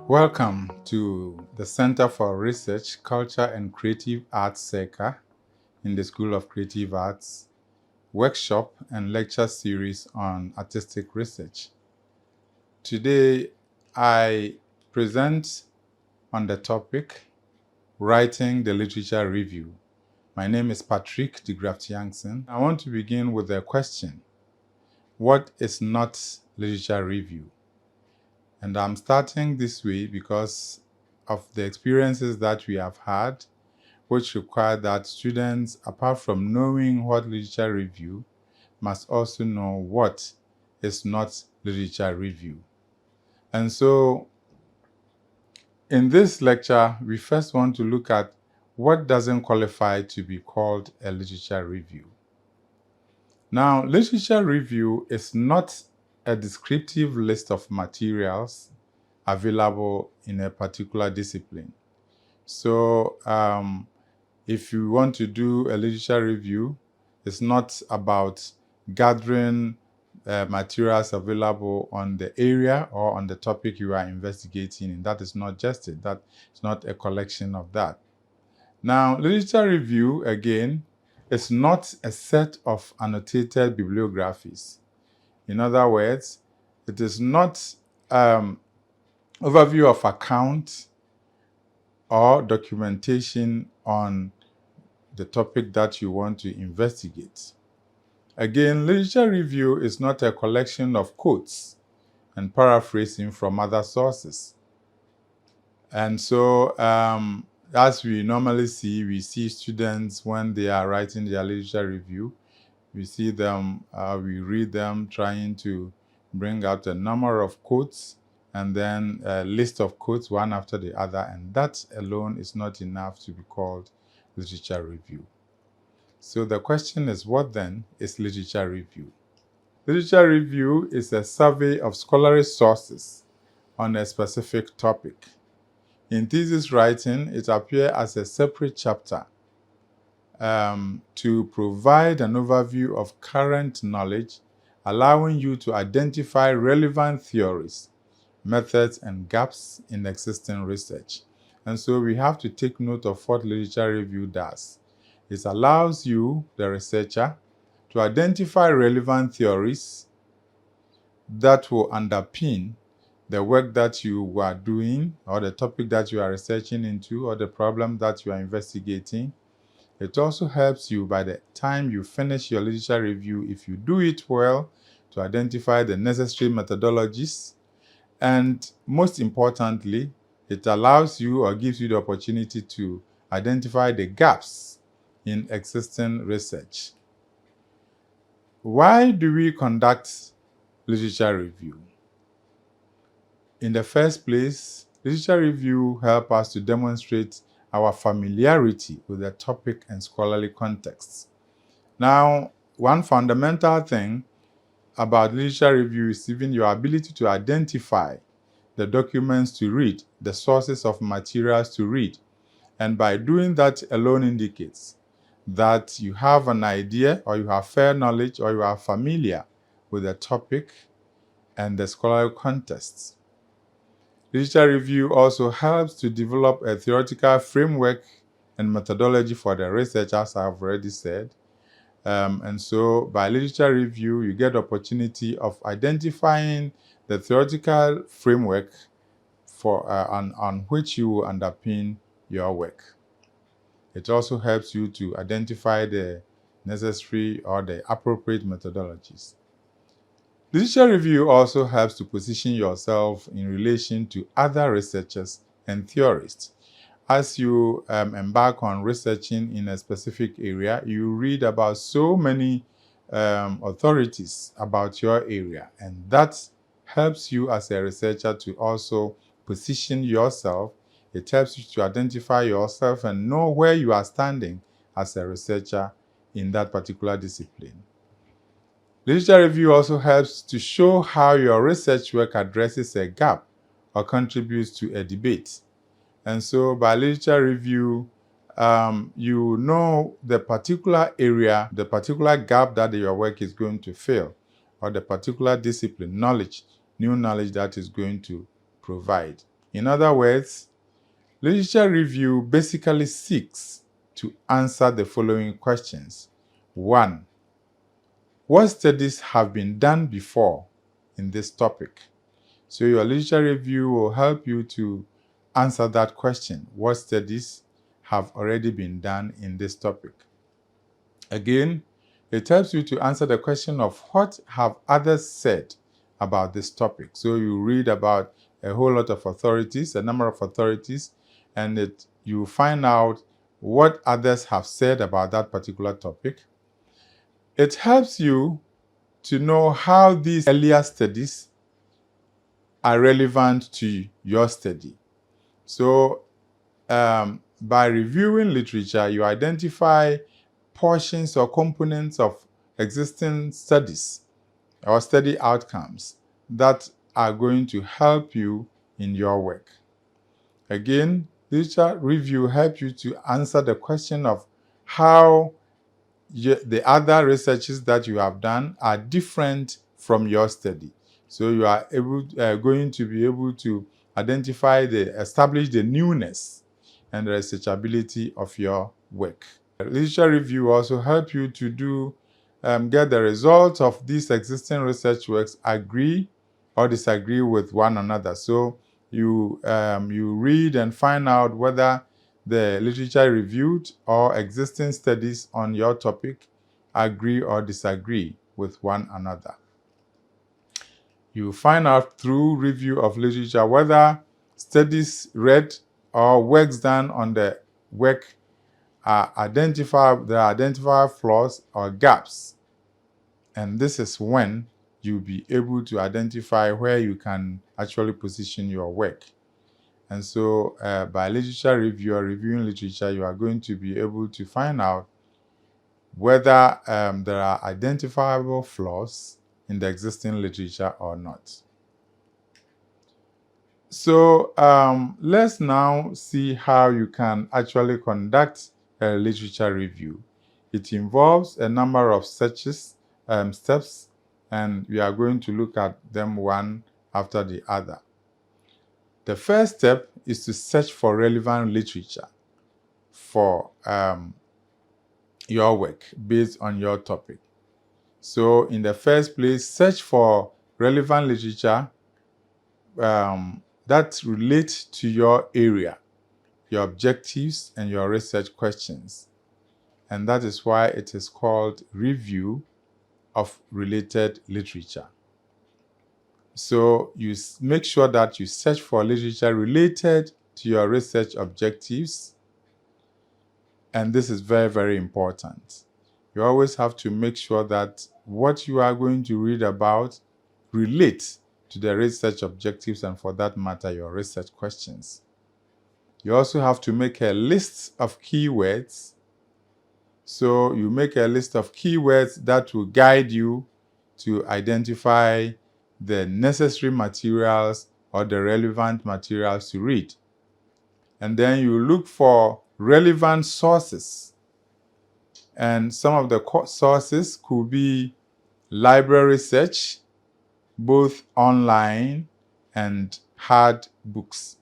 Welcome to the Center for Research, Culture and Creative Arts (CECA) in the School of Creative Arts workshop and lecture series on artistic research. Today, I present on the topic Writing the Literature Review. My name is Patrick de Graft-Jansen. I want to begin with a question. What is not literature review? And I'm starting this way because of the experiences that we have had, which require that students, apart from knowing what literature review, must also know what is not literature review. And so, in this lecture, we first want to look at what doesn't qualify to be called a literature review. Now, literature review is not a descriptive list of materials available in a particular discipline. So if you want to do a literature review, it's not about gathering materials available on the area or on the topic you are investigating, and that is not just it. That is not a collection of that. Now, literature review, again, is not a set of annotated bibliographies. In other words, it is not overview of account or documentation on the topic that you want to investigate. Again, literature review is not a collection of quotes and paraphrasing from other sources. And so, as we normally see, we see students when they are writing their literature review, we see them, we read them trying to bring out a number of quotes and then a list of quotes one after the other, and that alone is not enough to be called literature review. So the question is, what then is literature review? Literature review is a survey of scholarly sources on a specific topic. In thesis writing, it appears as a separate chapter to provide an overview of current knowledge, allowing you to identify relevant theories, methods, and gaps in existing research. And so we have to take note of what literature review does. It allows you, the researcher, to identify relevant theories that will underpin the work that you are doing, or the topic that you are researching into, or the problem that you are investigating. It also helps you, by the time you finish your literature review, if you do it well, to identify the necessary methodologies. And most importantly, it allows you or gives you the opportunity to identify the gaps in existing research. Why do we conduct literature review? In the first place, literature review helps us to demonstrate our familiarity with the topic and scholarly context. Now, one fundamental thing about literature review is even your ability to identify the documents to read, the sources of materials to read. And by doing that alone indicates that you have an idea, or you have fair knowledge, or you are familiar with the topic and the scholarly context. Literature review also helps to develop a theoretical framework and methodology for the research, as I've already said. And so by literature review, you get the opportunity of identifying the theoretical framework for, on which you will underpin your work. It also helps you to identify the necessary or the appropriate methodologies. Literature review also helps to position yourself in relation to other researchers and theorists. As you embark on researching in a specific area, you read about so many authorities about your area, and that helps you as a researcher to also position yourself. It helps you to identify yourself and know where you are standing as a researcher in that particular discipline. Literature review also helps to show how your research work addresses a gap or contributes to a debate. And so by literature review, you know the particular area, the particular gap that your work is going to fill, or the particular discipline, knowledge, new knowledge that is going to provide. In other words, literature review basically seeks to answer the following questions. 1. What studies have been done before in this topic? So your literature review will help you to answer that question. What studies have already been done in this topic? Again, it helps you to answer the question of what have others said about this topic. So you read about a whole lot of authorities, a number of authorities, and you find out what others have said about that particular topic. It helps you to know how these earlier studies are relevant to your study. So by reviewing literature, you identify portions or components of existing studies or study outcomes that are going to help you in your work. Again, literature review helps you to answer the question of how the other researches that you have done are different from your study. So you are going to be able to establish the newness and the researchability of your work. Literature review also help you to get the results of these existing research works agree or disagree with one another. So you read and find out whether the literature reviewed or existing studies on your topic agree or disagree with one another. You find out through review of literature whether studies read or works done on the work identify flaws or gaps. And this is when you'll be able to identify where you can actually position your work. And so by literature review or reviewing literature, you are going to be able to find out whether there are identifiable flaws in the existing literature or not. So let's now see how you can actually conduct a literature review. It involves a number of steps, and we are going to look at them one after the other. The first step is to search for relevant literature for your work based on your topic. So in the first place, search for relevant literature that relate to your area, your objectives, and your research questions. And that is why it is called review of related literature. So you make sure that you search for literature related to your research objectives. And this is very, very important. You always have to make sure that what you are going to read about relates to the research objectives and, for that matter, your research questions. You also have to make a list of keywords. So you make a list of keywords that will guide you to identify the necessary materials or the relevant materials to read. And then you look for relevant sources. And some of the sources could be library research, both online and hard books.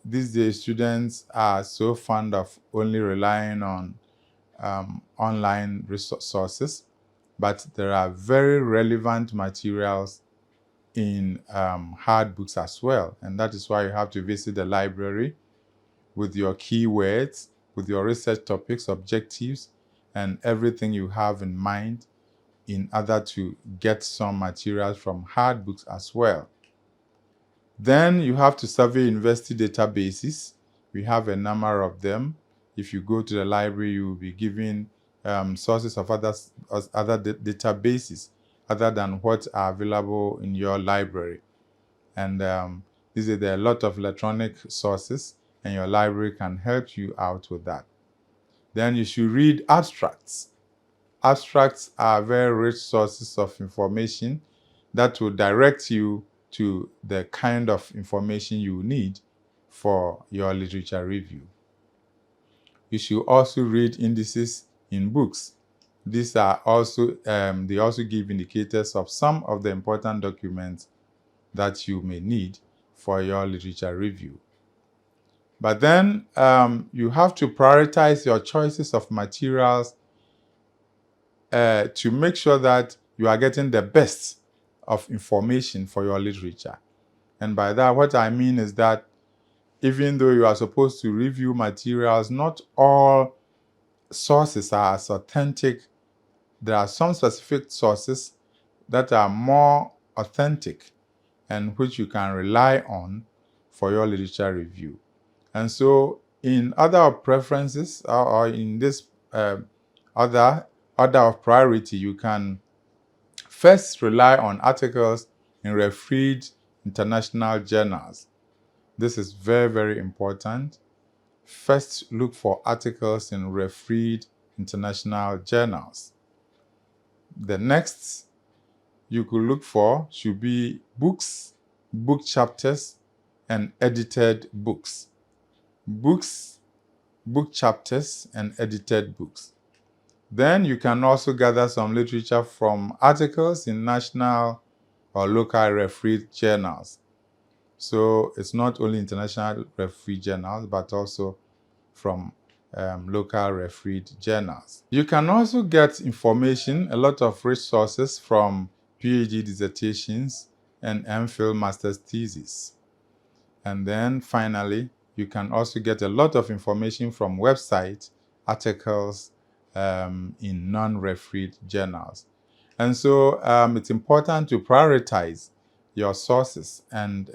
These days, students are so fond of only relying on online resources, but there are very relevant materials in hard books as well. And that is why you have to visit the library with your keywords, with your research topics, objectives, and everything you have in mind in order to get some materials from hard books as well. Then you have to survey university databases. We have a number of them. If you go to the library, you will be given sources of other databases other than what are available in your library. And there are a lot of electronic sources, and your library can help you out with that. Then you should read abstracts. Abstracts are very rich sources of information that will direct you to the kind of information you need for your literature review. You should also read indices in books. These are also, they also give indicators of some of the important documents that you may need for your literature review. But then you have to prioritize your choices of materials to make sure that you are getting the best of information for your literature. And by that, what I mean is that even though you are supposed to review materials, not all sources are as authentic. There are some specific sources that are more authentic and which you can rely on for your literature review. And so in order of preferences or in this order of priority, you can first rely on articles in refereed international journals. This is very, very important. First, look for articles in refereed international journals. The next you could look for should be books, book chapters, and edited books. Books, book chapters, and edited books. Then you can also gather some literature from articles in national or local refereed journals. So it's not only international refereed journals, but also from local refereed journals. You can also get information, a lot of resources from PhD dissertations and MPhil master's thesis. And then finally, you can also get a lot of information from websites, articles in non-refereed journals. And so it's important to prioritize your sources. And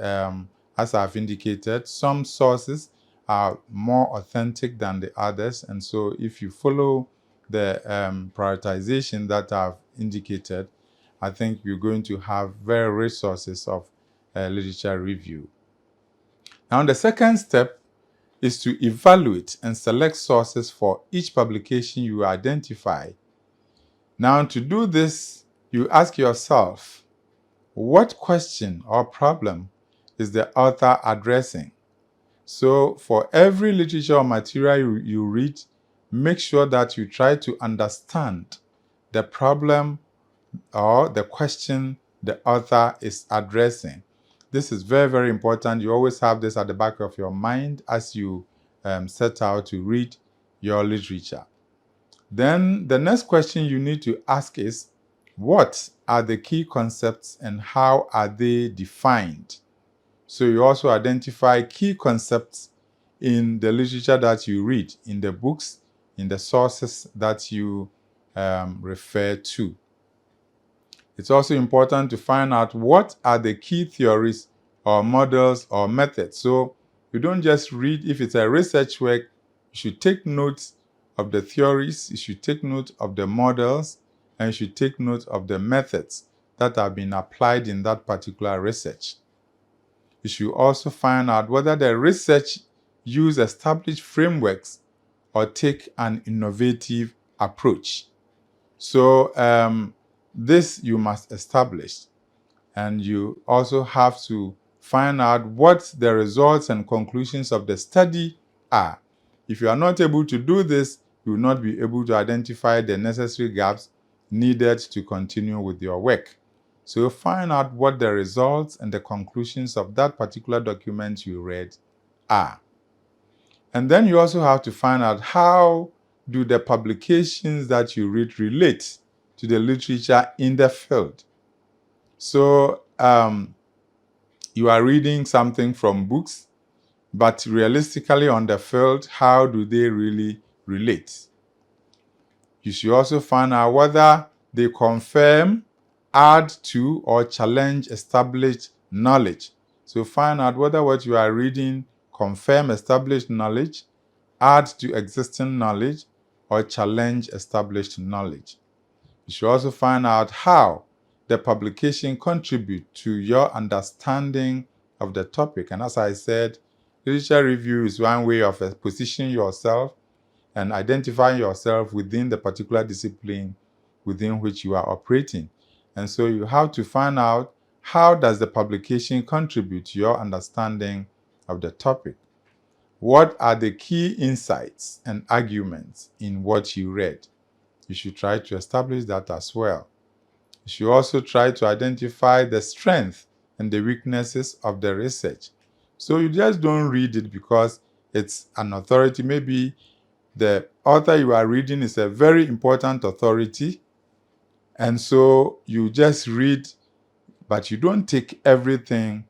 as I've indicated, some sources are more authentic than the others. And so if you follow the prioritization that I've indicated, I think you're going to have very rich sources of literature review. Now, the second step is to evaluate and select sources for each publication you identify. Now, to do this, you ask yourself, what question or problem is the author addressing? So for every literature or material you read, make sure that you try to understand the problem or the question the author is addressing. This is very, very important. You always have this at the back of your mind as you set out to read your literature. Then the next question you need to ask is, what are the key concepts and how are they defined? So you also identify key concepts in the literature that you read, in the books, in the sources that you refer to. It's also important to find out what are the key theories or models or methods. So you don't just read. If it's a research work, you should take notes of the theories, you should take note of the models, and you should take note of the methods that have been applied in that particular research. You should also find out whether the research use established frameworks or take an innovative approach. So this you must establish. And you also have to find out what the results and conclusions of the study are. If you are not able to do this, you will not be able to identify the necessary gaps needed to continue with your work. So find out what the results and the conclusions of that particular document you read are. And then you also have to find out how do the publications that you read relate to the literature in the field. So you are reading something from books, but realistically on the field, how do they really relate? You should also find out whether they confirm, add to, or challenge established knowledge. So find out whether what you are reading confirm established knowledge, add to existing knowledge, or challenge established knowledge. You should also find out how the publication contribute to your understanding of the topic. And as I said, literature review is one way of positioning yourself and identifying yourself within the particular discipline within which you are operating. And so you have to find out how does the publication contribute to your understanding of the topic. What are the key insights and arguments in what you read? You should try to establish that as well. You should also try to identify the strength and the weaknesses of the research. So you just don't read it because it's an authority. Maybe the author you are reading is a very important authority, and so you just read, but you don't take everything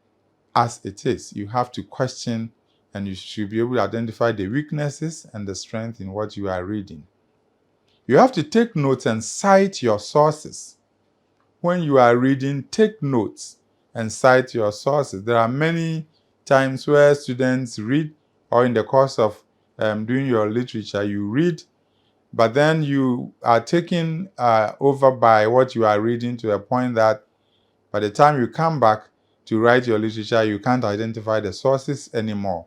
as it is. You have to question, and you should be able to identify the weaknesses and the strength in what you are reading. You have to take notes and cite your sources. When you are reading, take notes and cite your sources. There are many times where students read, or in the course of doing your literature, you read, but then you are taken over by what you are reading to a point that by the time you come back to write your literature, you can't identify the sources anymore.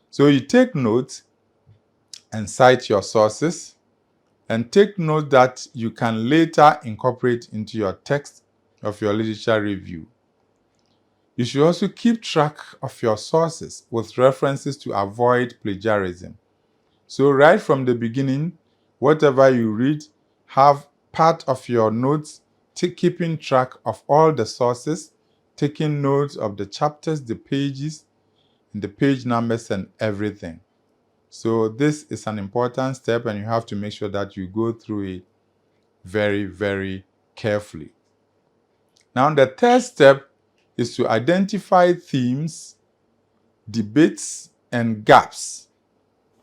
So you take notes and cite your sources, and take note that you can later incorporate into your text of your literature review. You should also keep track of your sources with references to avoid plagiarism. So right from the beginning, whatever you read, have part of your notes keeping track of all the sources, taking notes of the chapters, the pages, and the page numbers and everything. So this is an important step, and you have to make sure that you go through it very, very carefully. Now, the third step is to identify themes, debates, and gaps.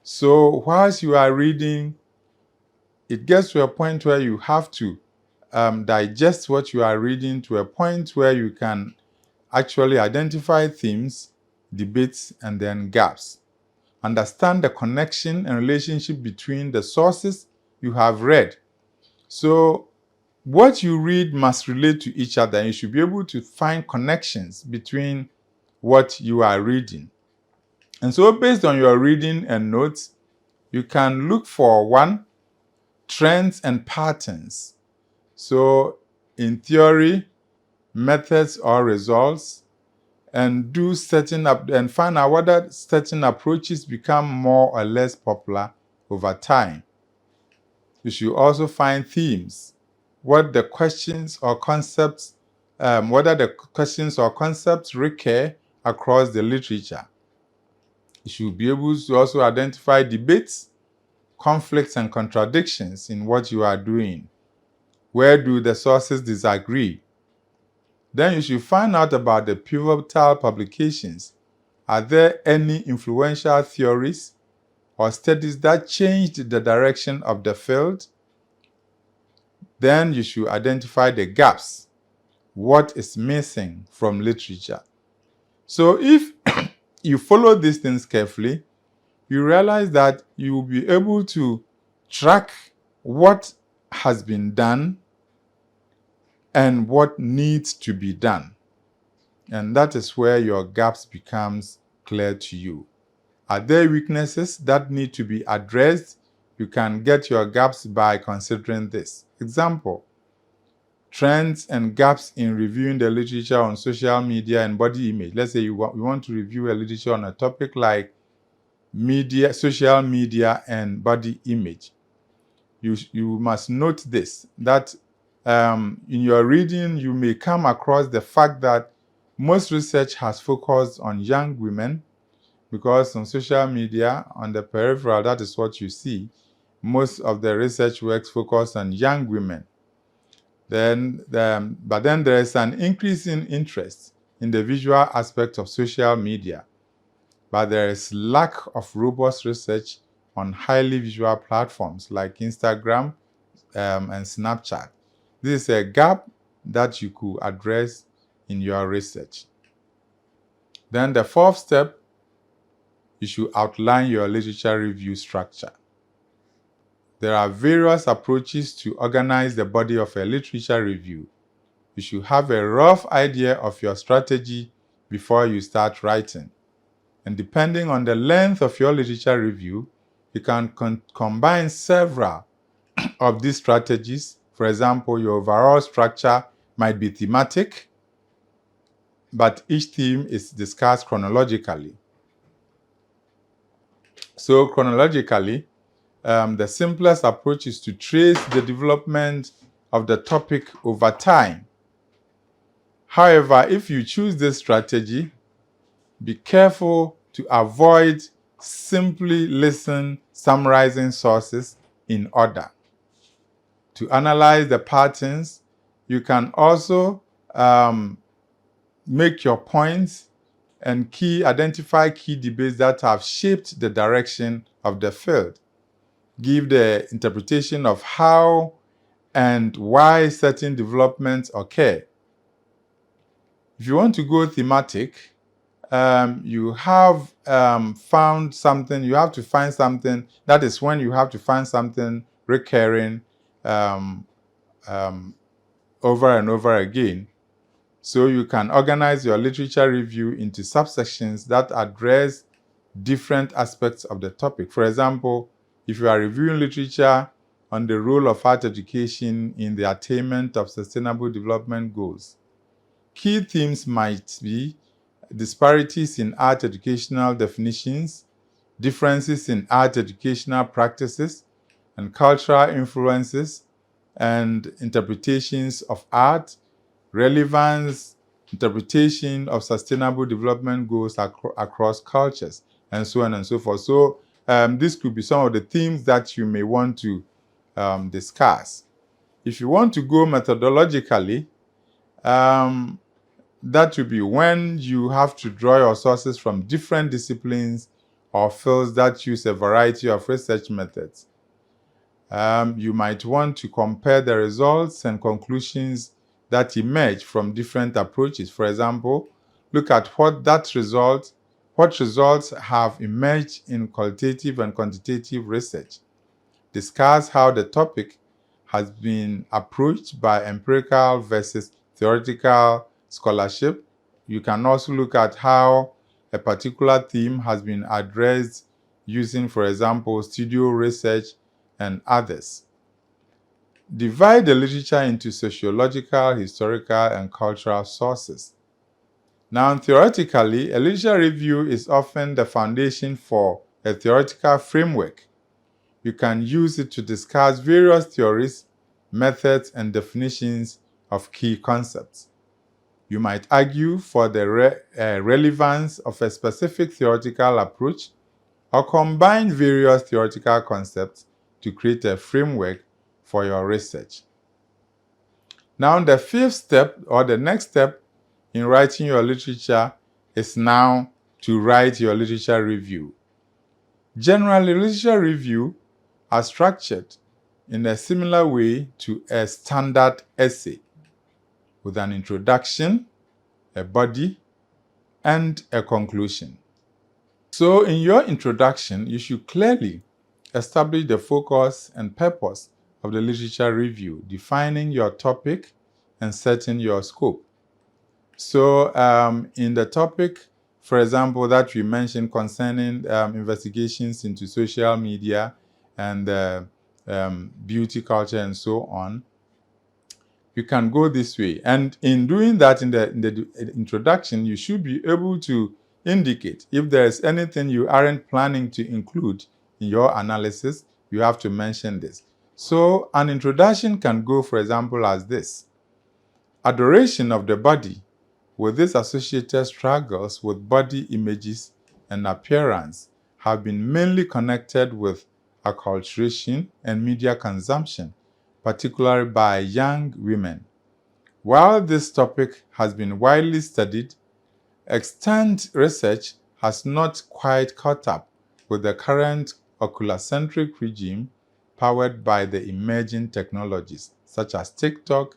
So whilst you are reading, it gets to a point where you have to digest what you are reading to a point where you can actually identify themes, debates, and then gaps. Understand the connection and relationship between the sources you have read. So what you read must relate to each other, and you should be able to find connections between what you are reading. And so based on your reading and notes, you can look for one, trends and patterns. So in theory, methods or results, and do setting up and find out whether certain approaches become more or less popular over time. You should also find themes, what the questions or concepts, whether the questions or concepts recur across the literature. You should be able to also identify debates, conflicts, and contradictions in what you are doing. Where do the sources disagree? Then you should find out about the pivotal publications. Are there any influential theories or studies that changed the direction of the field? Then you should identify the gaps. What is missing from literature? So if you follow these things carefully, you realize that you will be able to track what has been done and what needs to be done. And that is where your gaps becomes clear to you. Are there weaknesses that need to be addressed? You can get your gaps by considering this. Example, trends and gaps in reviewing the literature on social media and body image. Let's say you want to review a literature on a topic like media, social media and body image. You must note this, that in your reading, you may come across the fact that most research has focused on young women, because on social media, on the peripheral, that is what you see. Most of the research works focus on young women. But then there is an increasing interest in the visual aspect of social media, but there is lack of robust research on highly visual platforms like Instagram and Snapchat. This is a gap that you could address in your research. Then the fourth step, you should outline your literature review structure. There are various approaches to organize the body of a literature review. You should have a rough idea of your strategy before you start writing. And depending on the length of your literature review, you can combine several of these strategies. For example, your overall structure might be thematic, but each theme is discussed chronologically. So chronologically, the simplest approach is to trace the development of the topic over time. However, if you choose this strategy, Be careful to avoid simply summarizing sources in order. To analyze the patterns, you can also make your points and identify key debates that have shaped the direction of the field. Give the interpretation of how and why certain developments occur. If you want to go thematic, you have found something, you have to find something. That is when you have to find something recurring over and over again. So you can organize your literature review into subsections that address different aspects of the topic. For example, if you are reviewing literature on the role of art education in the attainment of sustainable development goals, key themes might be disparities in art educational definitions, differences in art educational practices, and cultural influences and interpretations of art, relevance, interpretation of sustainable development goals across cultures, and so on and so forth. So this could be some of the themes that you may want to discuss. If you want to go methodologically, that would be when you have to draw your sources from different disciplines or fields that use a variety of research methods. You might want to compare the results and conclusions that emerge from different approaches. For example, look at what results have emerged in qualitative and quantitative research. Discuss how the topic has been approached by empirical versus theoretical scholarship. You can also look at how a particular theme has been addressed using, for example, studio research and others. Divide the literature into sociological, historical, and cultural sources. Now, theoretically, a literature review is often the foundation for a theoretical framework. You can use it to discuss various theories, methods, and definitions of key concepts. You might argue for the relevance of a specific theoretical approach or combine various theoretical concepts to create a framework for your research. Now, the fifth step, or the next step in writing your literature, is now to write your literature review. Generally, literature review are structured in a similar way to a standard essay, with an introduction, a body, and a conclusion. So in your introduction, you should clearly establish the focus and purpose of the literature review, defining your topic and setting your scope. So in the topic, for example, that we mentioned concerning investigations into social media and beauty culture and so on, you can go this way. And in doing that, in the introduction, you should be able to indicate if there is anything you aren't planning to include in your analysis, you have to mention this. So an introduction can go, for example, as this: adoration of the body, with its associated struggles with body images and appearance, have been mainly connected with acculturation and media consumption, particularly by young women. While this topic has been widely studied, extant research has not quite caught up with the current oculocentric regime powered by the emerging technologies such as TikTok,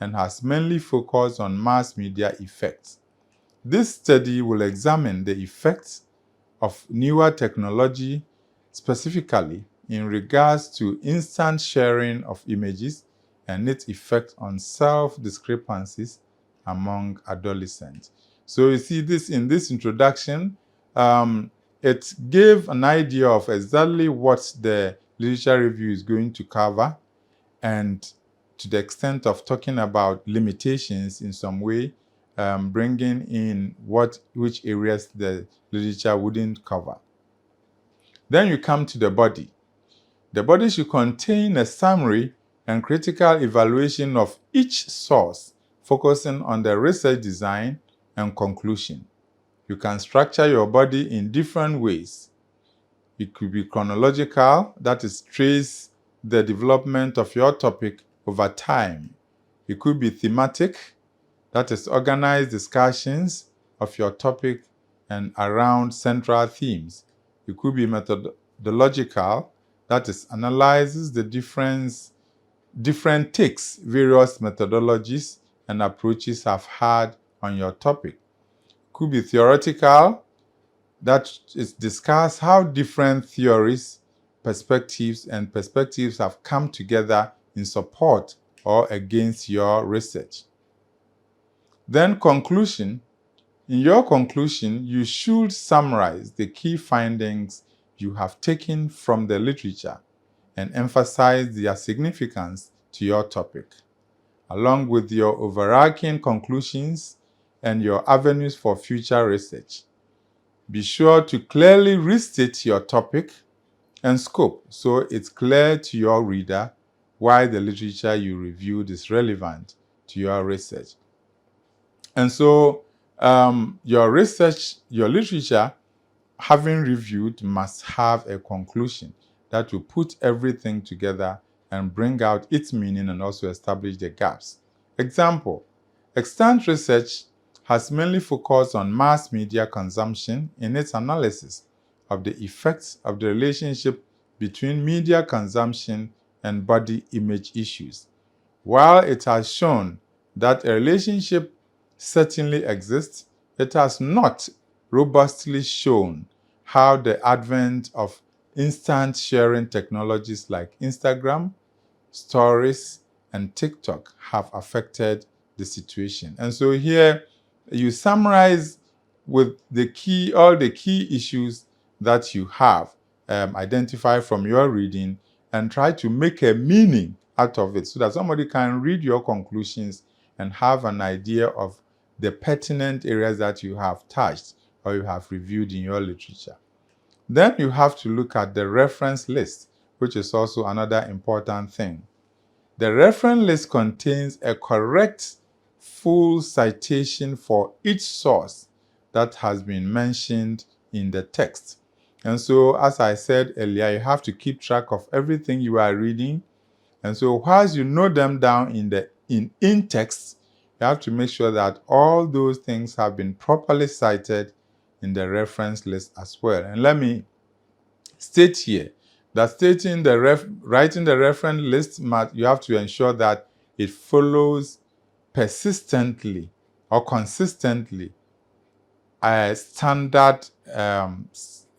and has mainly focused on mass media effects. This study will examine the effects of newer technology, specifically in regards to instant sharing of images and its effect on self-discrepancies among adolescents. So you see this in this introduction, it gave an idea of exactly what the literature review is going to cover, and to the extent of talking about limitations in some way, bringing in which areas the literature wouldn't cover. Then you come to the body. The body should contain a summary and critical evaluation of each source, focusing on the research design and conclusion. You can structure your body in different ways. It could be chronological, that is, trace the development of your topic over time. It could be thematic, that is, organize discussions of your topic and around central themes. It could be methodological, that is, analyzes the different takes various methodologies and approaches have had on your topic. It could be theoretical, that is discuss how different theories, perspectives have come together in support or against your research. Then conclusion. In your conclusion, you should summarize the key findings you have taken from the literature and emphasize their significance to your topic, along with your overarching conclusions and your avenues for future research. Be sure to clearly restate your topic and scope so it's clear to your reader why the literature you reviewed is relevant to your research. And so your literature, having reviewed, must have a conclusion that will put everything together and bring out its meaning and also establish the gaps. Example, extant research has mainly focused on mass media consumption in its analysis of the effects of the relationship between media consumption and body image issues. While it has shown that a relationship certainly exists, it has not robustly shown how the advent of instant sharing technologies like Instagram, Stories, and TikTok have affected the situation. And so here you summarize with all the key issues that you have identified from your reading and try to make a meaning out of it so that somebody can read your conclusions and have an idea of the pertinent areas that you have touched or you have reviewed in your literature. Then you have to look at the reference list, which is also another important thing. The reference list contains a correct full citation for each source that has been mentioned in the text. And so, as I said earlier, you have to keep track of everything you are reading. And so, whilst you note them down in text, you have to make sure that all those things have been properly cited in the reference list as well. And let me state here that writing the reference list, you have to ensure that it follows persistently or consistently a standard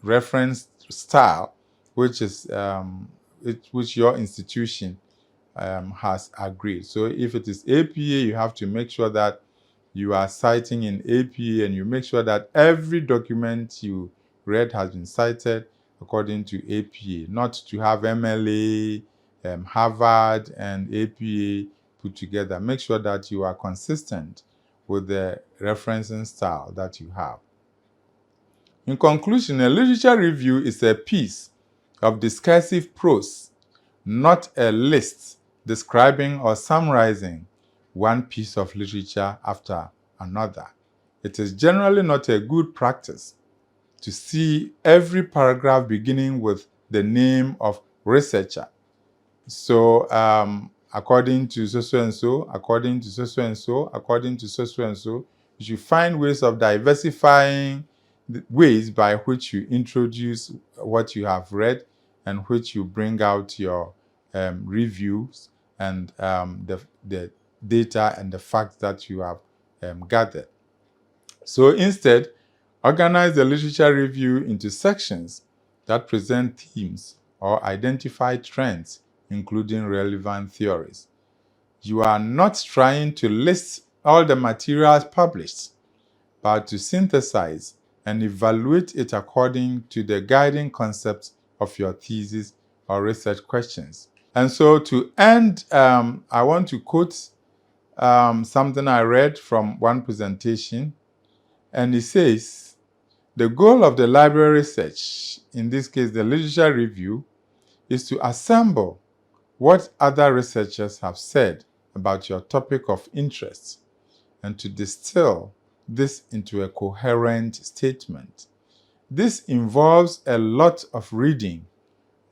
reference style, which your institution has agreed. So if it is APA, you have to make sure that you are citing in APA and you make sure that every document you read has been cited according to APA, not to have MLA, Harvard, and APA put together. Make sure that you are consistent with the referencing style that you have. In conclusion, a literature review is a piece of discursive prose, not a list describing or summarizing one piece of literature after another. It is generally not a good practice to see every paragraph beginning with the name of researcher. So, according to so and so, according to so and so, according to so and so, you should find ways of diversifying the ways by which you introduce what you have read and which you bring out your reviews and the data and the facts that you have gathered. So instead, organize the literature review into sections that present themes or identify trends, including relevant theories. You are not trying to list all the materials published, but to synthesize and evaluate it according to the guiding concepts of your thesis or research questions. And so to end, I want to quote something I read from one presentation, and it says, the goal of the library research, in this case the literature review, is to assemble what other researchers have said about your topic of interest and to distill this into a coherent statement. This involves a lot of reading,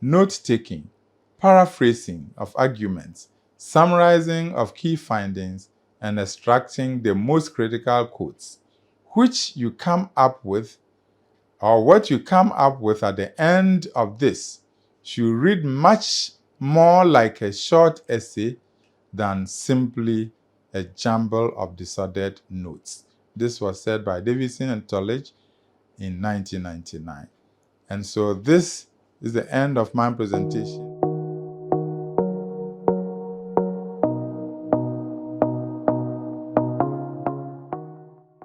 note-taking, paraphrasing of arguments, summarizing of key findings, and extracting the most critical quotes, which you come up with, or what you come up with at the end of this should read much more like a short essay than simply a jumble of disordered notes. This was said by Davidson and Tollage in 1999. And so this is the end of my presentation.